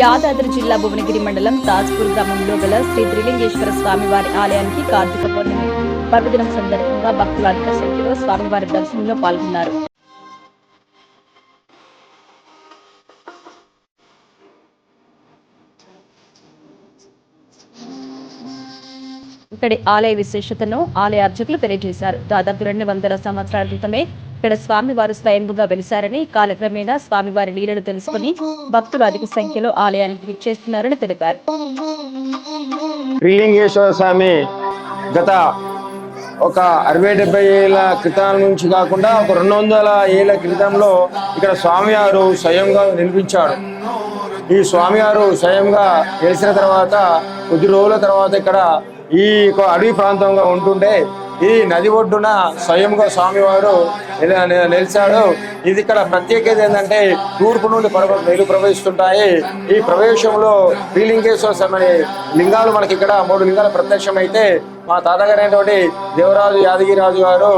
యాదాద్రి జిల్లా భువనగిరి మండలం తాజ్పూర్ గ్రామంలో గల శ్రీ త్రిలింగేశ్వర స్వామివారి ఆలయానికి కార్తీక పౌర్ణమి పర్వదినం సందర్భంగా భక్తులు అధిక సంఖ్యలో స్వామివారి దర్శనంలో పాల్గొన్నారు. ఇక్కడి ఆలయ విశేషతను ఆలయ అర్చకులు తెలియజేశారు. దాదాపు 200 సంవత్సరాల క్రితమే ఇక్కడ స్వామివారు స్వయంభుగా వెలిశారని, కాలక్రమేణా స్వామివారి లీలను తెలుసుకుని భక్తులు అధిక సంఖ్యలో ఆలయానికి విచ్చేస్తున్నారని తెలిపారు. త్రిలింగేశ్వర స్వామి గత ఒక 60-70 ఏళ్ల క్రితం నుంచి కాకుండా ఒక 200 ఏళ్ల క్రితంలో ఇక్కడ స్వామివారు స్వయంగా నిర్మించాడు. ఈ స్వామివారు స్వయంగా వెలిసిన తర్వాత కొద్ది రోజుల తర్వాత ఇక్కడ ఈ అడవి ప్రాంతంగా ఉంటుండే ఈ నది ఒడ్డున స్వయంగా స్వామివారు నిలిచాడు. ఇది ఇక్కడ ప్రత్యేకత ఏంటంటే తూర్పు నుండి నీళ్లు ప్రవహిస్తుంటాయి. ఈ ప్రవేశంలో శ్రీలింగేశ్వర స్వామి లింగాలు మనకి ఇక్కడ 3 లింగాలు ప్రత్యక్షమైతే మా తాతగారైనటువంటి దేవరాజు యాదగిరిరాజు గారు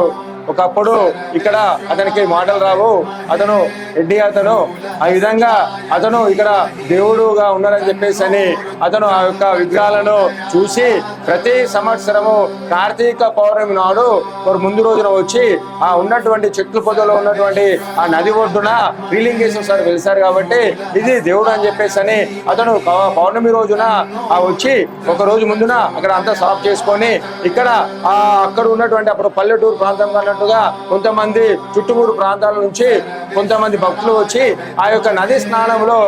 ఒకప్పుడు ఇక్కడ అతనికి మాటలు రావు, అతను రెడ్డి అతను ఆ విధంగా అతను ఇక్కడ దేవుడుగా ఉన్నారని చెప్పేసి అని అతను ఆ యొక్క విగ్రహాలను చూసి ప్రతి సంవత్సరము కార్తీక పౌర్ణమి నాడు ముందు రోజున వచ్చి ఆ ఉన్నటువంటి చెట్ల పొదలో ఉన్నటువంటి ఆ నది ఒడ్డున శ్రీలింగేశ్వర స్వామి వెలిశారు కాబట్టి ఇది దేవుడు అని చెప్పేసి అని అతను పౌర్ణమి రోజున వచ్చి ఒక రోజు ముందున అక్కడ అంతా సాఫ్ చేసుకొని ఇక్కడ అక్కడ ఉన్నటువంటి అప్పుడు పల్లెటూరు ప్రాంతంగా అన్నట్టుగా కొంతమంది చుట్టుమూరు ప్రాంతాల నుంచి కొంతమంది భక్తులు వచ్చి ఆ యొక్క నది స్నానంలో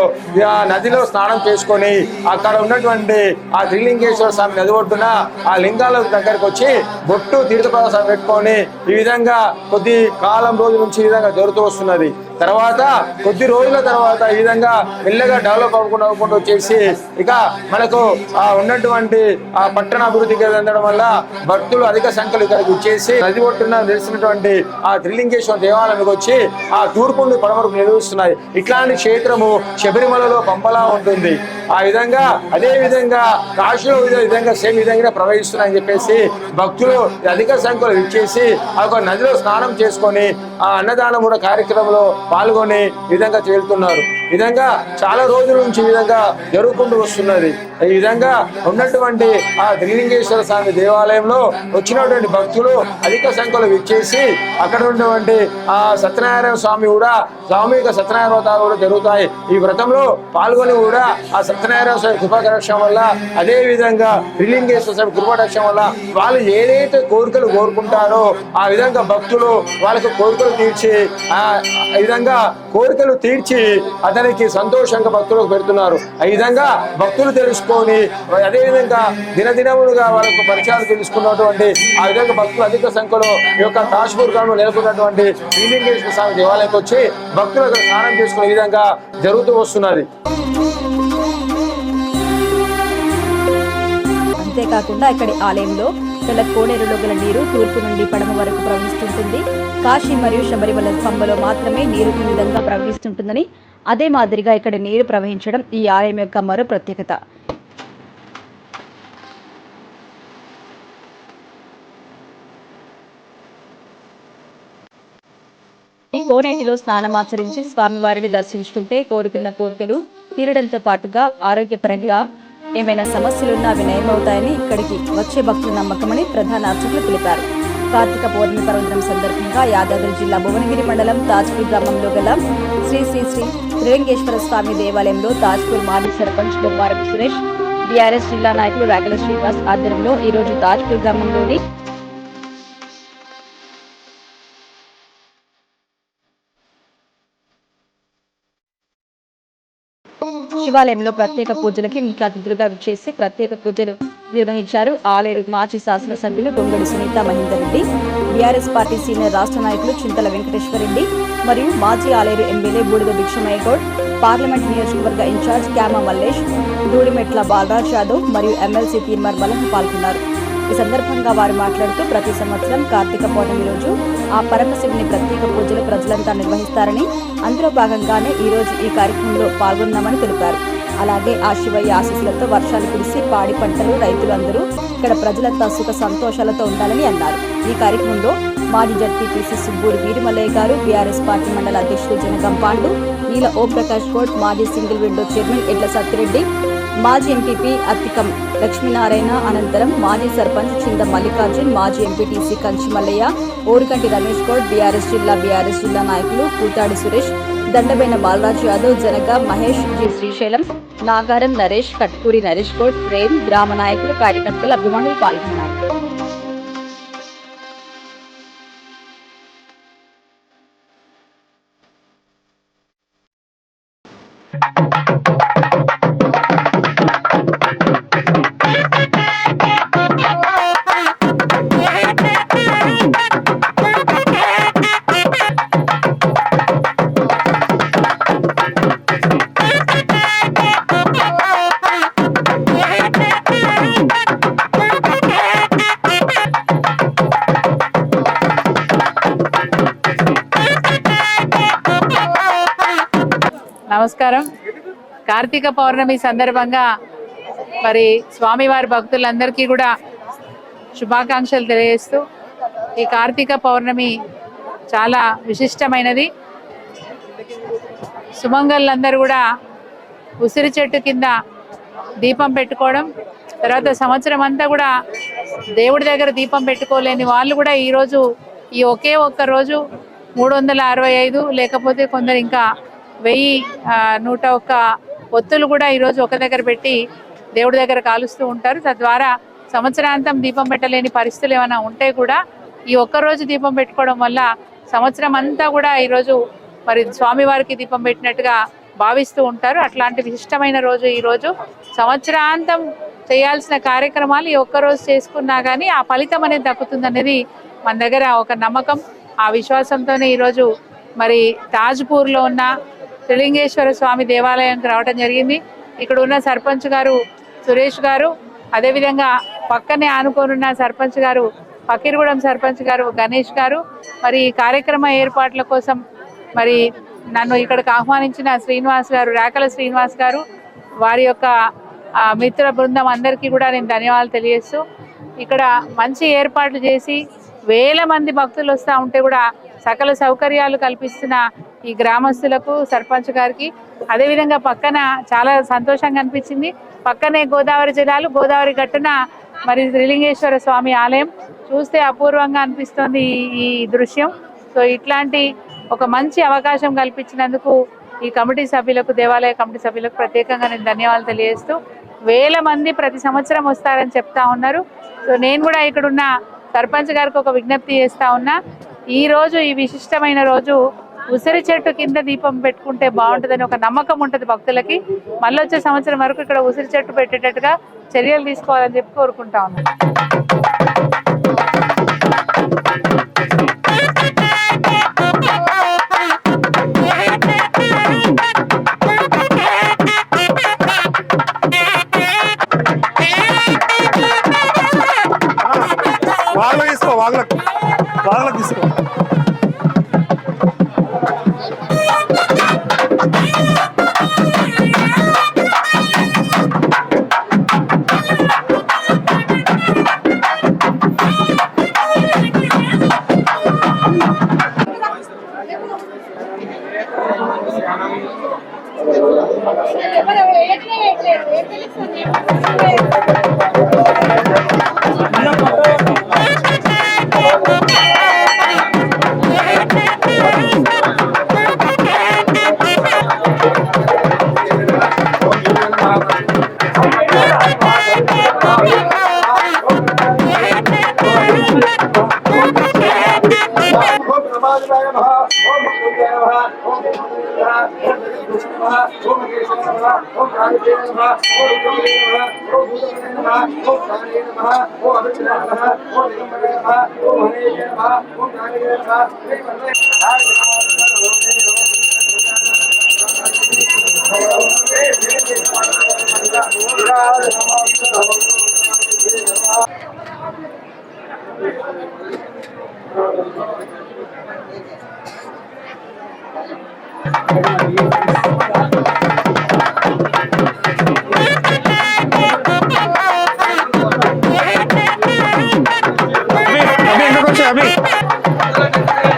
నదిలో స్నానం చేసుకొని అక్కడ ఉన్నటువంటి ఆ త్రిలింగేశ్వర స్వామి నది ఒడ్డున ఆ లింగాల దగ్గరకు వచ్చి బొట్టు తీర్థప్రసాదం పెట్టుకొని ఈ విధంగా కొద్ది కాలం రోజు నుంచి ఈ విధంగా జరుగుతూ వస్తున్నది. తర్వాత కొద్ది రోజుల తర్వాత ఈ విధంగా మెల్లగా డెవలప్ అవ్వకుండా వచ్చేసి ఇక మనకు ఉన్నటువంటి ఆ పట్టణ అభివృద్ధికి చెందడం వల్ల భక్తులు అధిక సంఖ్యలో ఇక్కడికి వచ్చేసి నది ఒడ్డున నిలిచినటువంటి ఆ త్రిలింగేశ్వర దేవాలయానికి వచ్చి ఆ తూర్పు నుండి పడమరకు నిర్వహిస్తున్నాయి. ఇట్లాంటి క్షేత్రము శబరిమలలో పంపలా ఉంటుంది. ఆ విధంగా అదే విధంగా కాశీలో విధంగా సేమ్ విధంగా ప్రవహిస్తున్నాయని చెప్పేసి భక్తులు అధిక సంఖ్యలో ఇచ్చేసి ఆ నదిలో స్నానం చేసుకొని ఆ అన్నదానం కూడా కార్యక్రమంలో పాల్గొని విధంగా తేలుతున్నారు. విధంగా చాలా రోజుల నుంచి ఈ విధంగా జరుగుకుంటూ వస్తున్నది. ఈ విధంగా ఉన్నటువంటి ఆ త్రిలింగేశ్వర స్వామి దేవాలయంలో వచ్చినటువంటి భక్తులు అధిక సంఖ్యలో విచ్చేసి అక్కడ ఉన్నటువంటి ఆ సత్యనారాయణ స్వామి కూడా సామూహిక సత్యనారాయణ వ్రతాలు కూడా జరుగుతాయి. ఈ వ్రతంలో పాల్గొని కూడా ఆ సత్యనారాయణ స్వామి కృపాకటాక్షం వల్ల అదే విధంగా త్రిలింగేశ్వర స్వామి కృపాకటాక్షం వల్ల వాళ్ళు ఏదైతే కోరికలు కోరుకుంటారో ఆ విధంగా భక్తులు వాళ్ళకి కోరికలు తీర్చి ఆ విధంగా కోరికలు తీర్చి అతనికి సంతోషంగా భక్తులకు పెడుతున్నారు. ఈ విధంగా భక్తులు తెలుసుకొని అదే విధంగా దినదినములుగా వాళ్ళకు పరిచయాలు తెలుసుకున్నటువంటి ఆ విధంగా భక్తులు అధిక సంఖ్యలో ఈ యొక్క తాజ్పూర్ గ్రామంలో నెలకొన్నటువంటి శ్రీలింగేశ్వర స్వామి దేవాలయానికి వచ్చి భక్తులకు స్నానం చేసుకునే విధంగా జరుగుతూ వస్తున్నది. అంతేకాకుండా ఇక్కడి ఆలయంలో తెల్ల కోనేరులో గల నీరు తూర్పు నుండి పడమ వరకు ప్రవహిస్తుంటుంది. కాశీ మరియు శబరిమల పంబలో మాత్రమే నీరు ఈ విధంగా ప్రవహిస్తుంటుందని, అదే మాదిరిగా ఇక్కడ నీరు ప్రవహించడం ఈ ఆలయం యొక్క మరో ప్రత్యేకత. ఈ కోనేటిలో స్నానమాచరించి స్వామివారిని దర్శించుకుంటే కోరుకున్న కోరికలు తీరడంతో పాటుగా ఆరోగ్యపరంగా ఏమైనా సమస్యలున్నా అవి నయమవుతాయని ఇక్కడికి వచ్చే భక్తుల నమ్మకమని ప్రధాన అర్చకులు తెలిపారు. కార్తీక పౌర్ణమి పర్వదినం సందర్భంగా యాదాద్రి జిల్లా భువనగిరి మండలం తాజ్పూర్ గ్రామంలో గల శ్రీ శ్రీ శ్రీ త్రిలింగేశ్వర స్వామి దేవాలయంలో తాజ్పూర్ మాజీ సర్పంచ్ బొమ్మారం సురేష్, బీఆర్ఎస్ జిల్లా నాయకులు రాకల శ్రీనివాస్ ఆధ్వర్యంలో ఈరోజు తాజ్పూర్ గ్రామంలోని శివాలయంలో ప్రత్యేక పూజలకి ముఖ్య అతిథులుగా విచ్చేసి ప్రత్యేక పూజలు నిర్వహించారు. ఆలయ మాజీ శాసనసభ్యులు గొంగడి సునీత మహేందర్ రెడ్డి, బీఆర్ఎస్ పార్టీ సీనియర్ రాష్ట్ర నాయకులు చింతల వెంకటేశ్వర రెడ్డి మరియు మాజీ ఆలేరు ఎమ్మెల్యే బూడిద భిక్షమయ్య గౌడ్, పార్లమెంట్ నియోజకవర్గ ఇన్ఛార్జ్ క్యామ మల్లేష్, దూడిమెట్ల బాలరాజ్ యాదవ్ మరియు ఎమ్మెల్సీ తీర్మార్ బలం పాల్గొన్నారు. ఈ సందర్భంగా వారు మాట్లాడుతూ ప్రతి సంవత్సరం కార్తీక పౌర్ణమి రోజు ఆ పరమశివుని ప్రత్యేక పూజలు ప్రజలంతా నిర్వహిస్తారని, అందులో భాగంగానే ఈ రోజు ఈ కార్యక్రమంలో పాల్గొన్నామని తెలిపారు. అలాగే ఆ శివయ్య ఆశీస్సులతో వర్షాలు కురిసి పాడి పంటలు రైతులు అందరూ ఇక్కడ ప్రజలంతా సుఖ సంతోషాలతో ఉండాలని అన్నారు. ఈ కార్యక్రమంలో మాజీ జడ్పీటీసీ సుబ్బూరి వీరిమల్లయ్య గారు, బీఆర్ఎస్ పార్టీ మండల అధ్యక్షులు జనగం పాండు, ఈల ఓం ప్రకాష్ గౌడ్, మాజీ సింగిల్ విండో చైర్మన్ ఎడ్ల సత్తిరెడ్డి, మాజీ ఎంపీపీ అత్తికం లక్ష్మీనారాయణ, అనంతరం మాజీ సర్పంచ్ చింద మల్లికార్జున్, మాజీ ఎంపీటీసీ కంచి మల్లయ్య, ఓరుకంటి రమేష్ గౌడ్, బీఆర్ఎస్ జిల్లా నాయకులు కూతాడి సురేష్, దండబైన బాలరాజు యాదవ్, జనగ మహేష్, జి శ్రీశైలం, నాగారం నరేష్, కట్కూరి నరేష్ గౌడ్, ప్రేమ్, గ్రామ నాయకులు, కార్యకర్తలు, అభిమానులు పాల్గొన్నారు. నమస్కారం. కార్తీక పౌర్ణమి సందర్భంగా మరి స్వామివారి భక్తులందరికీ కూడా శుభాకాంక్షలు తెలియజేస్తూ, ఈ కార్తీక పౌర్ణమి చాలా విశిష్టమైనది. సుమంగళ్ళందరూ కూడా ఉసిరి చెట్టు కింద దీపం పెట్టుకోవడం, తర్వాత సంవత్సరం అంతా కూడా దేవుడి దగ్గర దీపం పెట్టుకోలేని వాళ్ళు కూడా ఈరోజు ఈ ఒకే ఒక్క రోజు 365 లేకపోతే కొందరు ఇంకా 1101 ఒత్తులు కూడా ఈరోజు ఒక దగ్గర పెట్టి దేవుడి దగ్గర కాలుస్తూ ఉంటారు. తద్వారా సంవత్సరాంతం దీపం పెట్టలేని పరిస్థితులు ఏమైనా ఉంటే కూడా ఈ ఒక్కరోజు దీపం పెట్టుకోవడం వల్ల సంవత్సరం అంతా కూడా ఈరోజు మరి స్వామివారికి దీపం పెట్టినట్టుగా భావిస్తూ ఉంటారు. అట్లాంటి విశిష్టమైన రోజు ఈరోజు. సంవత్సరాంతం చేయాల్సిన కార్యక్రమాలు ఈ ఒక్కరోజు చేసుకున్నా కానీ ఆ ఫలితం అనేది దక్కుతుందనేది మన దగ్గర ఒక నమ్మకం. ఆ విశ్వాసంతోనే ఈరోజు మరి తాజ్పూర్లో ఉన్న త్రిలింగేశ్వర స్వామి దేవాలయానికి రావడం జరిగింది. ఇక్కడ ఉన్న సర్పంచ్ గారు సురేష్ గారు, అదేవిధంగా పక్కనే ఆనుకోనున్న సర్పంచ్ గారు ఫకీర్గూడెం సర్పంచ్ గారు గణేష్ గారు, మరి ఈ కార్యక్రమ ఏర్పాట్ల కోసం మరి నన్ను ఇక్కడికి ఆహ్వానించిన శ్రీనివాస్ గారు, రేకల శ్రీనివాస్ గారు, వారి యొక్క మిత్ర బృందం అందరికీ కూడా నేను ధన్యవాదాలు తెలియజేస్తూ, ఇక్కడ మంచి ఏర్పాట్లు చేసి వేల మంది భక్తులు వస్తూ ఉంటే కూడా సకల సౌకర్యాలు కల్పిస్తున్న ఈ గ్రామస్తులకు, సర్పంచ్ గారికి, అదేవిధంగా పక్కన చాలా సంతోషంగా అనిపించింది. పక్కనే గోదావరి జలాలు, గోదావరి గట్టున మరి త్రిలింగేశ్వర స్వామి ఆలయం చూస్తే అపూర్వంగా అనిపిస్తుంది ఈ దృశ్యం. సో ఇట్లాంటి ఒక మంచి అవకాశం కల్పించినందుకు ఈ కమిటీ సభ్యులకు, దేవాలయ కమిటీ సభ్యులకు ప్రత్యేకంగా నేను ధన్యవాదాలు తెలియజేస్తూ, వేల మంది ప్రతి సంవత్సరం వస్తారని చెప్తా ఉన్నారు. సో నేను కూడా ఇక్కడున్న సర్పంచ్ గారికి ఒక విజ్ఞప్తి చేస్తా ఉన్నా, ఈ రోజు ఈ విశిష్టమైన రోజు ఉసిరి చెట్టు కింద దీపం పెట్టుకుంటే బాగుంటుందని ఒక నమ్మకం ఉంటుంది భక్తులకి. మళ్ళీ వచ్చే సంవత్సరం వరకు ఇక్కడ ఉసిరి చెట్టు పెట్టేటట్టుగా చర్యలు తీసుకోవాలని చెప్పి కోరుకుంటా ఉన్నాను. వాళ్ళకి తీసుకో.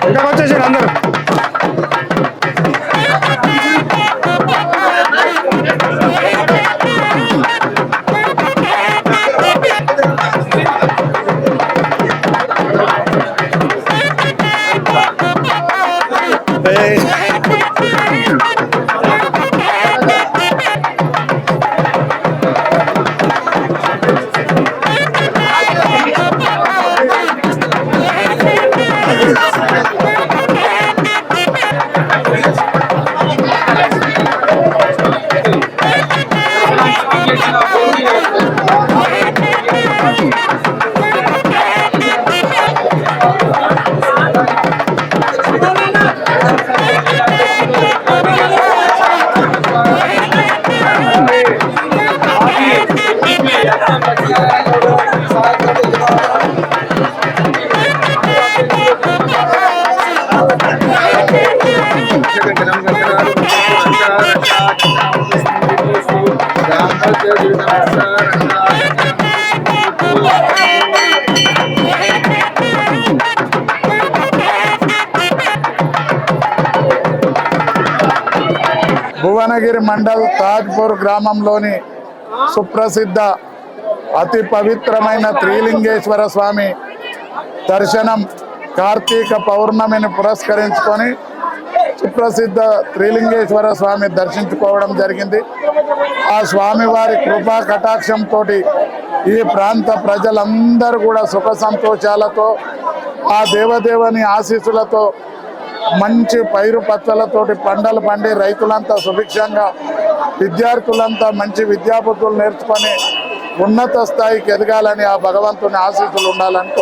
ఇంకొచ్చేసారు అందరూ. భువనగిరి మండల్ తాజ్పూర్ గ్రామంలోని సుప్రసిద్ధ అతి పవిత్రమైన త్రిలింగేశ్వర స్వామి దర్శనం కార్తీక పౌర్ణమిని పురస్కరించుకొని సుప్రసిద్ధ త్రిలింగేశ్వర స్వామి దర్శించుకోవడం జరిగింది. ఆ స్వామివారి కృపా కటాక్షంతో ఈ ప్రాంత ప్రజలందరూ కూడా సుఖ సంతోషాలతో ఆ దేవదేవుని ఆశీస్సులతో మంచి పైరు పచ్చలతోటి పంటలు పండి రైతులంతా సుభిక్షంగా విద్యార్థులంతా మంచి విద్యాబుద్ధులు నేర్చుకొని ఉన్నత స్థాయికి ఎదగాలని ఆ భగవంతుని ఆశీస్సులు ఉండాలని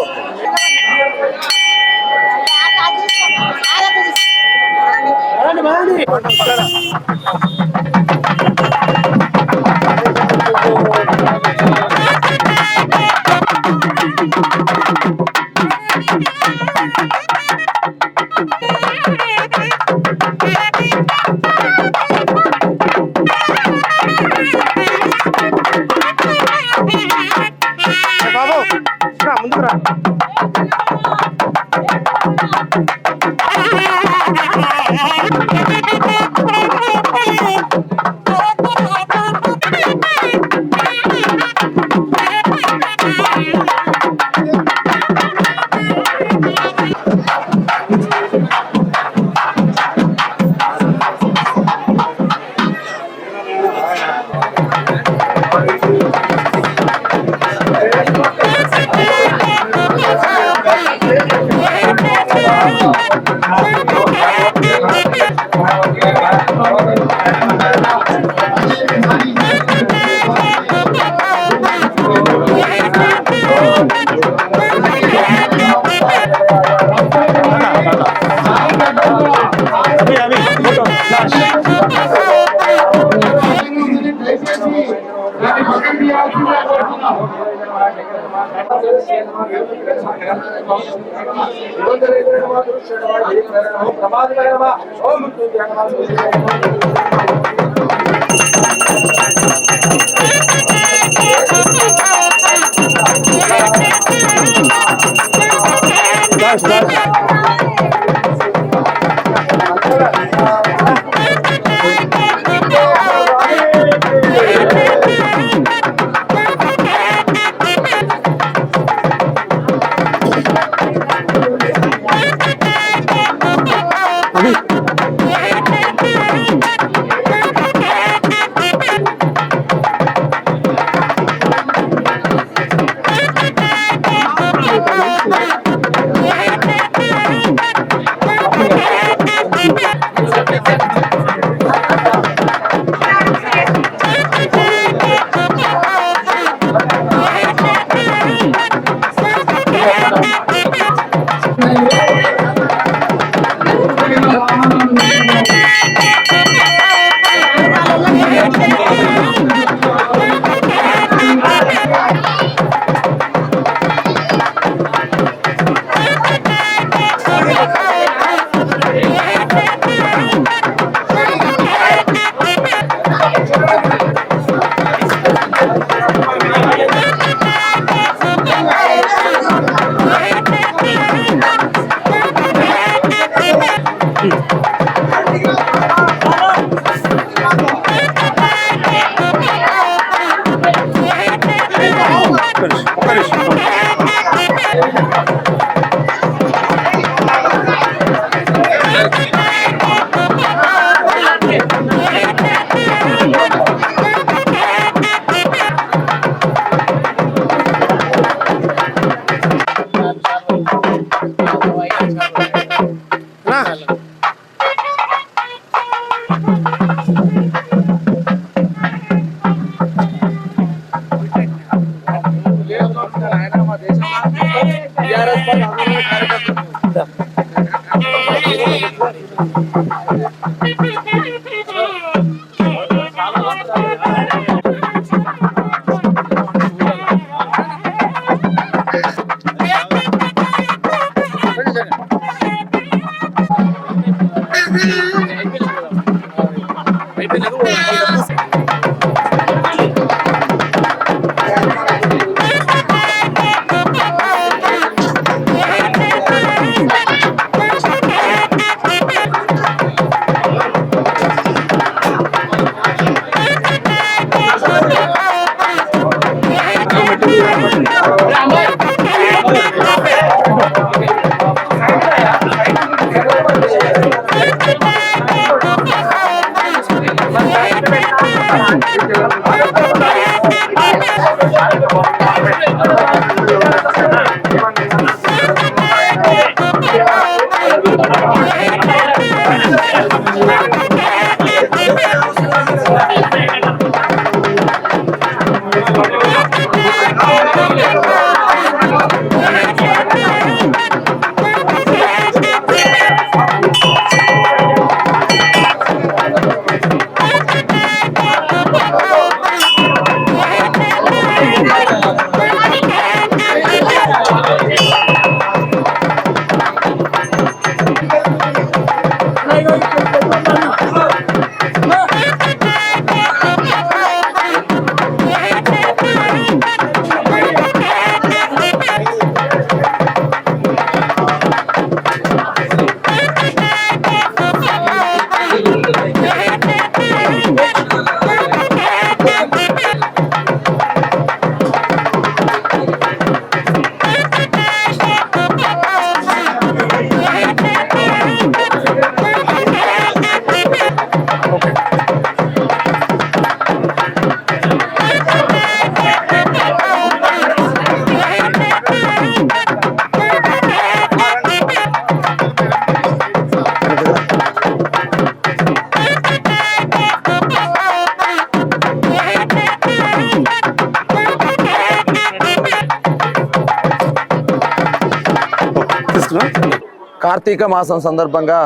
కార్తీక మాసం సందర్భంగా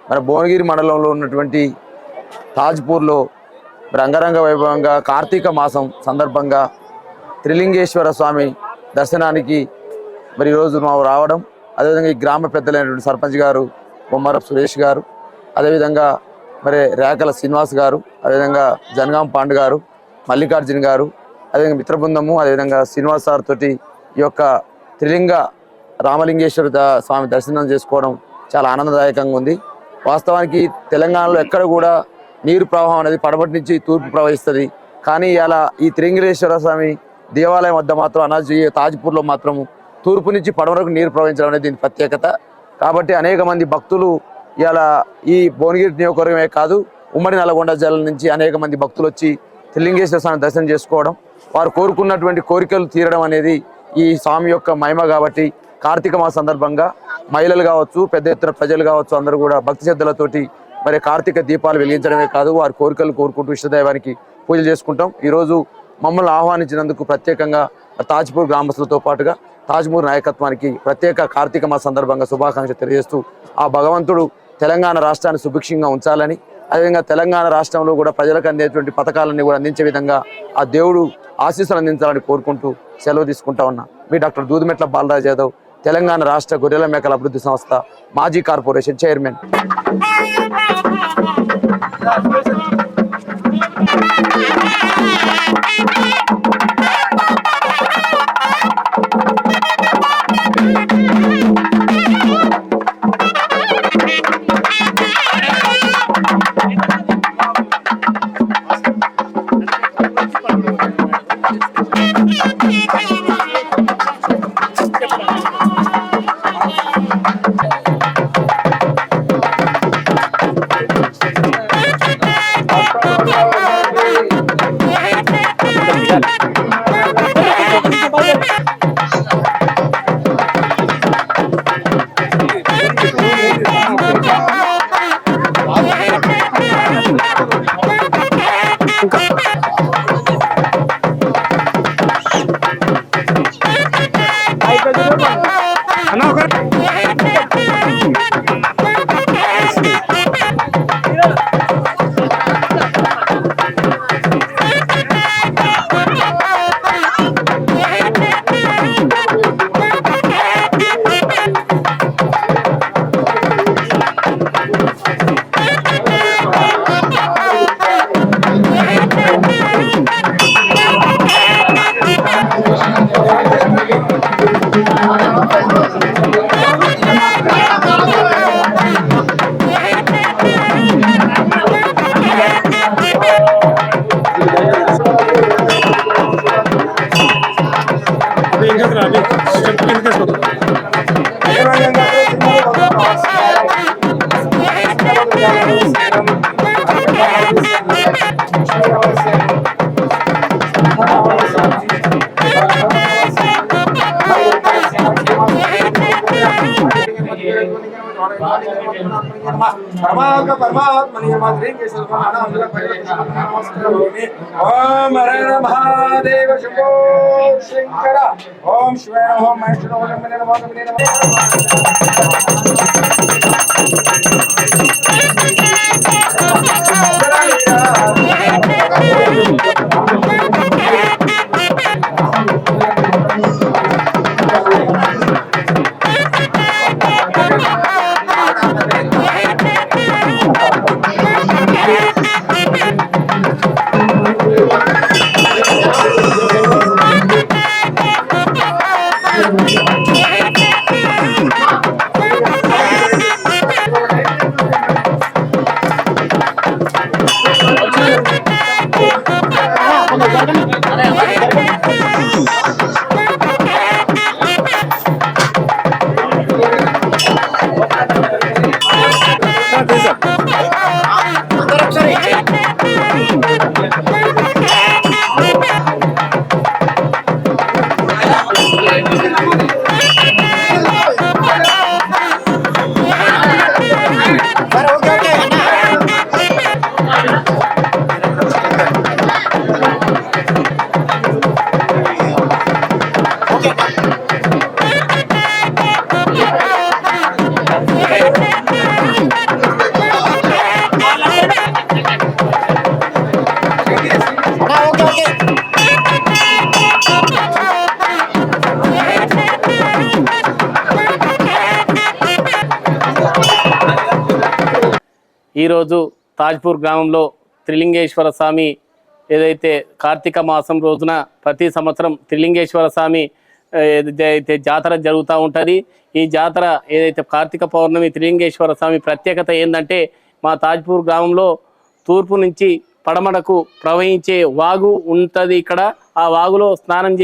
మన భువనగిరి మండలంలో ఉన్నటువంటి తాజ్పూర్లో రంగరంగ వైభవంగా కార్తీక మాసం సందర్భంగా త్రిలింగేశ్వర స్వామి దర్శనానికి మరి ఈరోజు మేము రావడం, అదేవిధంగా ఈ గ్రామ పెద్దలైనటువంటి సర్పంచ్ గారు బొమ్మరపు సురేష్ గారు, అదేవిధంగా మరి రేకల శ్రీనివాస్ గారు, అదేవిధంగా జనగాం పాండు గారు, మల్లికార్జున గారు, అదేవిధంగా మిత్ర బృందము, అదేవిధంగా శ్రీనివాస్ సార్ తోటి ఈ యొక్క త్రిలింగ రామలింగేశ్వర స్వామి దర్శనం చేసుకోవడం చాలా ఆనందదాయకంగా ఉంది. వాస్తవానికి తెలంగాణలో ఎక్కడ కూడా నీరు ప్రవాహం అనేది పడమటి నుంచి తూర్పు ప్రవహిస్తుంది, కానీ ఇలా ఈ త్రిలింగేశ్వర స్వామి దేవాలయం వద్ద మాత్రం తాజ్పూర్లో మాత్రం తూర్పు నుంచి పడమరకు నీరు ప్రవహించడం అనేది దీని ప్రత్యేకత. కాబట్టి అనేక మంది భక్తులు ఇలా ఈ భువనగిరి నియోజకవర్గమే కాదు, ఉమ్మడి నల్గొండ జిల్లా నుంచి అనేక మంది భక్తులు వచ్చి త్రిలింగేశ్వర స్వామి దర్శనం చేసుకోవడం, వారు కోరుకున్నటువంటి కోరికలు తీరడం అనేది ఈ స్వామి యొక్క మహిమ. కాబట్టి కార్తీక మాస సందర్భంగా మహిళలు కావచ్చు, పెద్ద ఎత్తున ప్రజలు కావచ్చు, అందరూ కూడా భక్తి శ్రద్ధలతోటి మరి కార్తీక దీపాలు వెలిగించడమే కాదు, వారి కోరికలు కోరుకుంటూ ఇష్టదైవానికి పూజలు చేసుకుంటాం. ఈరోజు మమ్మల్ని ఆహ్వానించినందుకు ప్రత్యేకంగా తాజ్పూర్ గ్రామస్తులతో పాటుగా తాజ్పూర్ నాయకత్వానికి ప్రత్యేక కార్తీక మాస సందర్భంగా శుభాకాంక్షలు తెలియజేస్తూ ఆ భగవంతుడు తెలంగాణ రాష్ట్రాన్ని సుభిక్షంగా ఉంచాలని, అదేవిధంగా తెలంగాణ రాష్ట్రంలో కూడా ప్రజలకు అందేటువంటి పథకాలన్నీ కూడా అందించే విధంగా ఆ దేవుడు ఆశీస్సులు అందించాలని కోరుకుంటూ సెలవు తీసుకుంటా ఉన్నా. మీ డాక్టర్ దూదిమెట్ల బాలరాజ్ యాదవ్, తెలంగాణ రాష్ట్ర గొర్రెల మేకల అభివృద్ధి సంస్థ మాజీ కార్పొరేషన్ చైర్మన్. Yeah. ఓం హర మహాదేవ శంభో శంకర ఓం శివాయ నమః ఓం మహేశ్వరాయ ఈరోజు తాజ్పూర్ గ్రామంలో త్రిలింగేశ్వర స్వామి ఏదైతే కార్తీక మాసం రోజున ప్రతి సంవత్సరం త్రిలింగేశ్వర స్వామి ఏదైతే జాతర జరుగుతూ ఉంటుంది. ఈ జాతర ఏదైతే కార్తీక పౌర్ణమి త్రిలింగేశ్వర స్వామి ప్రత్యేకత ఏంటంటే మా తాజ్పూర్ గ్రామంలో తూర్పు నుంచి పడమడకు ప్రవహించే వాగు ఉంటుంది. ఇక్కడ ఆ వాగులో స్నానం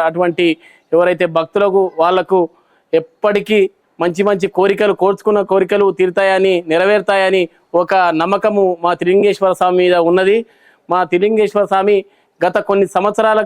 అటువంటి ఎవరైతే భక్తులకు వాళ్లకు ఎప్పటికీ మంచి మంచి కోరికలు కోర్చుకున్న కోరికలు తీరుతాయని నెరవేరుతాయని ఒక నమ్మకము మా త్రిలింగేశ్వర స్వామి మీద ఉన్నది. మా త్రిలింగేశ్వర స్వామి గత కొన్ని సంవత్సరాల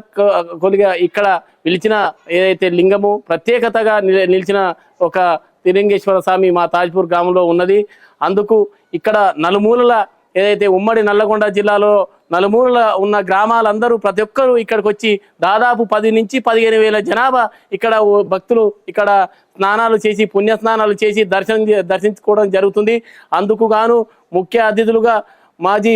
కొద్దిగా ఇక్కడ నిలిచిన ఏదైతే లింగము ప్రత్యేకతగా నిలిచిన ఒక త్రిలింగేశ్వర స్వామి మా తాజ్పూర్ గ్రామంలో ఉన్నది. అందుకు ఇక్కడ నలుమూలల ఏదైతే ఉమ్మడి నల్లగొండ జిల్లాలో నలుమూలల ఉన్న గ్రామాలందరూ ప్రతి ఒక్కరూ ఇక్కడికి వచ్చి దాదాపు 10 నుంచి 15,000 జనాభా ఇక్కడ భక్తులు ఇక్కడ స్నానాలు చేసి పుణ్యస్నానాలు చేసి దర్శించుకోవడం జరుగుతుంది. అందుకు గాను ముఖ్య అతిథులుగా మాజీ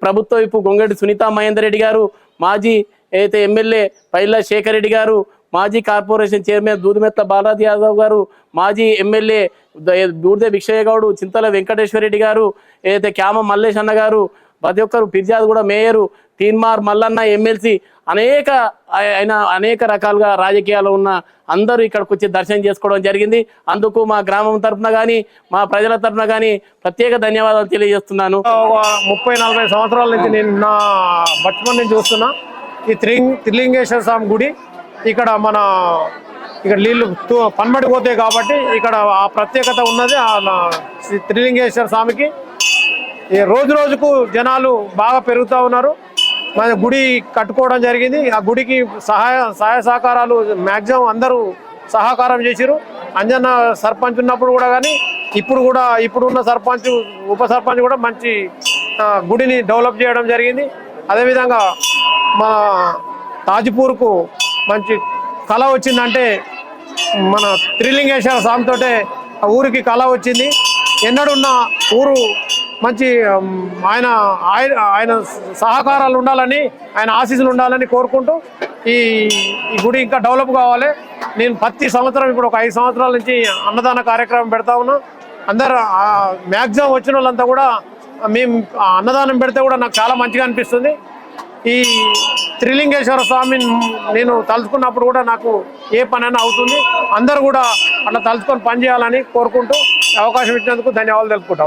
ప్రభుత్వ వైపు గొంగడి సునీతా మహేందర్ రెడ్డి గారు, మాజీ అయితే ఎమ్మెల్యే పైల్లా శేఖర్ రెడ్డి గారు, మాజీ కార్పొరేషన్ చైర్మన్ దూదిమెట్ల బాలాజీ యాదవ్ గారు, మాజీ ఎమ్మెల్యే బూర్దే భిక్షయ్య గౌడ్, చింతల వెంకటేశ్వర రెడ్డి గారు, ఏదైతే క్యామ మల్లేష్ అన్న గారు, ప్రతి ఒక్కరు ఫిర్యాదు కూడా మేయరు, తీన్మార్ మల్లన్న ఎమ్మెల్సీ అనేక రకాలుగా రాజకీయాలు ఉన్న అందరూ ఇక్కడికి వచ్చి దర్శనం చేసుకోవడం జరిగింది. అందుకు మా గ్రామం తరఫున కానీ మా ప్రజల తరఫున కానీ ప్రత్యేక ధన్యవాదాలు తెలియజేస్తున్నాను. 30-40 సంవత్సరాల నుంచి నేను నా బచ్పన్ నుంచి చూస్తున్నా ఈ త్రిలింగేశ్వర స్వామి గుడి. ఇక్కడ నీళ్లు పన్మడిపోతాయి కాబట్టి ఇక్కడ ఆ ప్రత్యేకత ఉన్నది. త్రిలింగేశ్వర స్వామికి రోజు రోజుకు జనాలు బాగా పెరుగుతూ ఉన్నారు. మన గుడి కట్టుకోవడం జరిగింది. ఆ గుడికి సహాయ సహకారాలు మ్యాక్సిమం అందరూ సహకారం చేసిరు. అంజన్న సర్పంచ్ ఉన్నప్పుడు కూడా కానీ ఇప్పుడున్న సర్పంచ్ ఉప సర్పంచ్ కూడా మంచి గుడిని డెవలప్ చేయడం జరిగింది. అదేవిధంగా మా తాజ్పూర్కు మంచి కళ వచ్చిందంటే మన త్రిలింగేశ్వర స్వామితోటే ఆ ఊరికి కళ వచ్చింది. ఎన్నడున్న ఊరు మంచి ఆయన సహకారాలు ఉండాలని, ఆయన ఆశీస్సులు ఉండాలని కోరుకుంటూ ఈ గుడి ఇంకా డెవలప్ కావాలి. నేను ప్రతి సంవత్సరం ఇప్పుడు ఒక 5 సంవత్సరాల నుంచి అన్నదాన కార్యక్రమం పెడతా ఉన్నా. అందరు మ్యాక్సిమం వచ్చిన వాళ్ళంతా కూడా మేము అన్నదానం పెడితే కూడా నాకు చాలా మంచిగా అనిపిస్తుంది. ఈ త్రిలింగేశ్వర స్వామిని నేను తలుచుకున్నప్పుడు కూడా నాకు ఏ పనైనా అవుతుంది. అందరూ కూడా అట్లా తలుచుకొని పనిచేయాలని కోరుకుంటూ అవకాశం ఇచ్చినందుకు ధన్యవాదాలు తెలుపుకుంటాం.